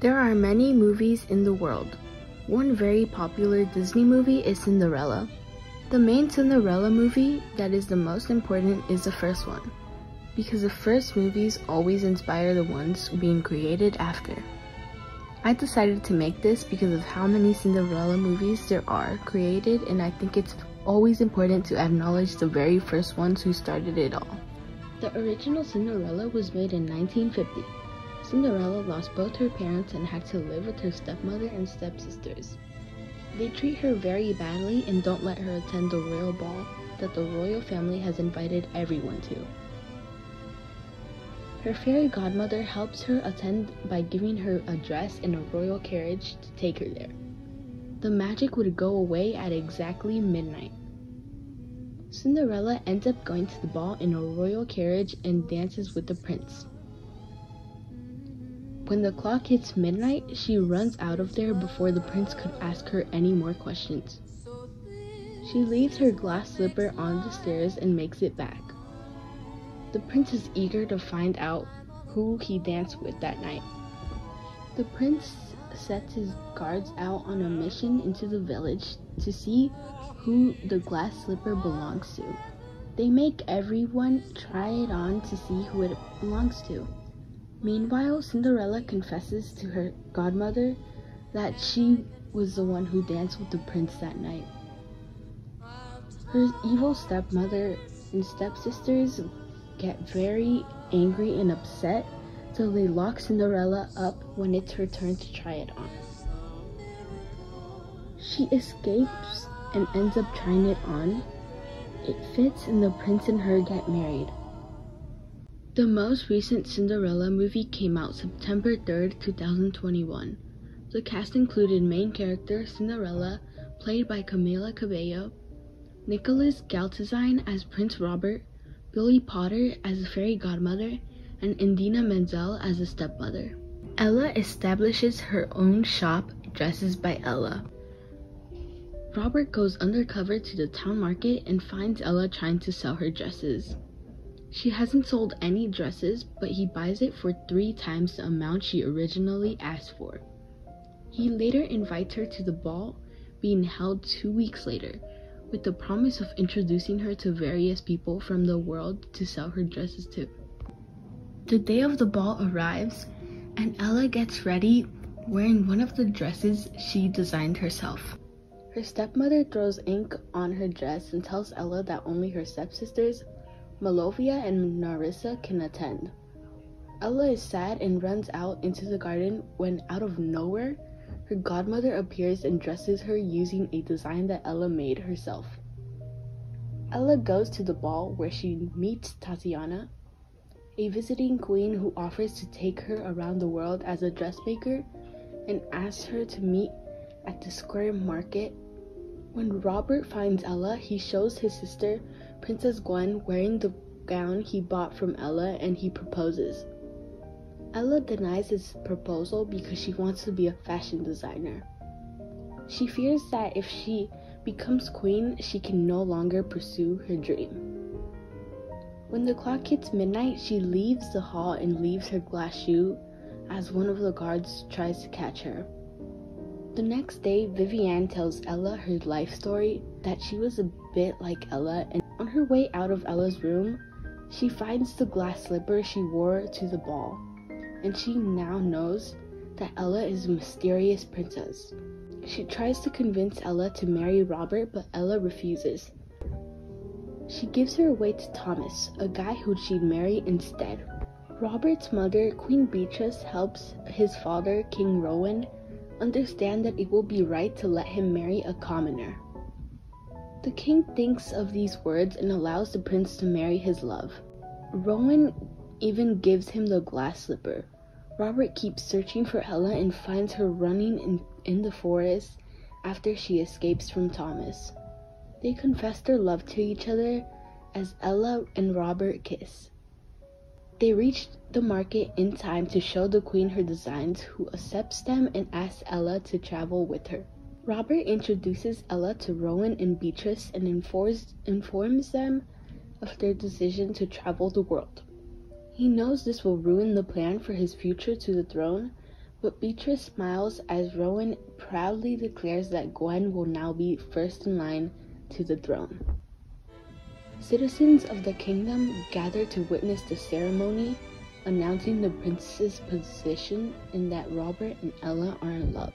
There are many movies in the world. One very popular Disney movie is Cinderella. The main Cinderella movie that is the most important is the first one, because the first movies always inspire the ones being created after. I decided to make this because of how many Cinderella movies there are created, and I think it's always important to acknowledge the very first ones who started it all. The original Cinderella was made in 1950. Cinderella lost both her parents and had to live with her stepmother and stepsisters. They treat her very badly and don't let her attend the royal ball that the royal family has invited everyone to. Her fairy godmother helps her attend by giving her a dress and a royal carriage to take her there. The magic would go away at exactly midnight. Cinderella ends up going to the ball in a royal carriage and dances with the prince. When the clock hits midnight, she runs out of there before the prince could ask her any more questions. She leaves her glass slipper on the stairs and makes it back. The prince is eager to find out who he danced with that night. The prince sets his guards out on a mission into the village to see who the glass slipper belongs to. They make everyone try it on to see who it belongs to. Meanwhile, Cinderella confesses to her godmother that she was the one who danced with the prince that night. Her evil stepmother and stepsisters get very angry and upset, so they lock Cinderella up when it's her turn to try it on. She escapes and ends up trying it on. It fits and the prince and her get married. The most recent Cinderella movie came out September 3rd, 2021. The cast included main character Cinderella, played by Camila Cabello, Nicholas Galtazine as Prince Robert, Billy Potter as the fairy godmother, and Indina Menzel as a stepmother. Ella establishes her own shop, Dresses by Ella. Robert goes undercover to the town market and finds Ella trying to sell her dresses. She hasn't sold any dresses, but he buys it for 3 times the amount she originally asked for. He later invites her to the ball, being held 2 weeks later, with the promise of introducing her to various people from the world to sell her dresses to. The day of the ball arrives, and Ella gets ready wearing one of the dresses she designed herself. Her stepmother throws ink on her dress and tells Ella that only her stepsisters, Malovia and Narissa, can attend. Ella is sad and runs out into the garden when, out of nowhere, her godmother appears and dresses her using a design that Ella made herself. Ella goes to the ball where she meets Tatiana, a visiting queen who offers to take her around the world as a dressmaker and asks her to meet at the square market. When Robert finds Ella, he shows his sister, Princess Gwen, wearing the gown he bought from Ella, and he proposes. Ella denies his proposal because she wants to be a fashion designer. She fears that if she becomes queen, she can no longer pursue her dream. When the clock hits midnight, she leaves the hall and leaves her glass shoe as one of the guards tries to catch her. The next day, Vivienne tells Ella her life story, that she was a bit like Ella, and on her way out of Ella's room, she finds the glass slipper she wore to the ball, and she now knows that Ella is a mysterious princess. She tries to convince Ella to marry Robert, but Ella refuses. She gives her away to Thomas, a guy who she'd marry instead. Robert's mother, Queen Beatrice, helps his father, King Rowan, understand that it will be right to let him marry a commoner. The king thinks of these words and allows the prince to marry his love. Rowan even gives him the glass slipper. Robert keeps searching for Ella and finds her running in the forest after she escapes from Thomas. They confess their love to each other as Ella and Robert kiss. They reach the market in time to show the queen her designs, who accepts them and asks Ella to travel with her. Robert introduces Ella to Rowan and Beatrice and informs them of their decision to travel the world. He knows this will ruin the plan for his future to the throne, but Beatrice smiles as Rowan proudly declares that Gwen will now be first in line to the throne. Citizens of the kingdom gather to witness the ceremony, announcing the prince's position and that Robert and Ella are in love.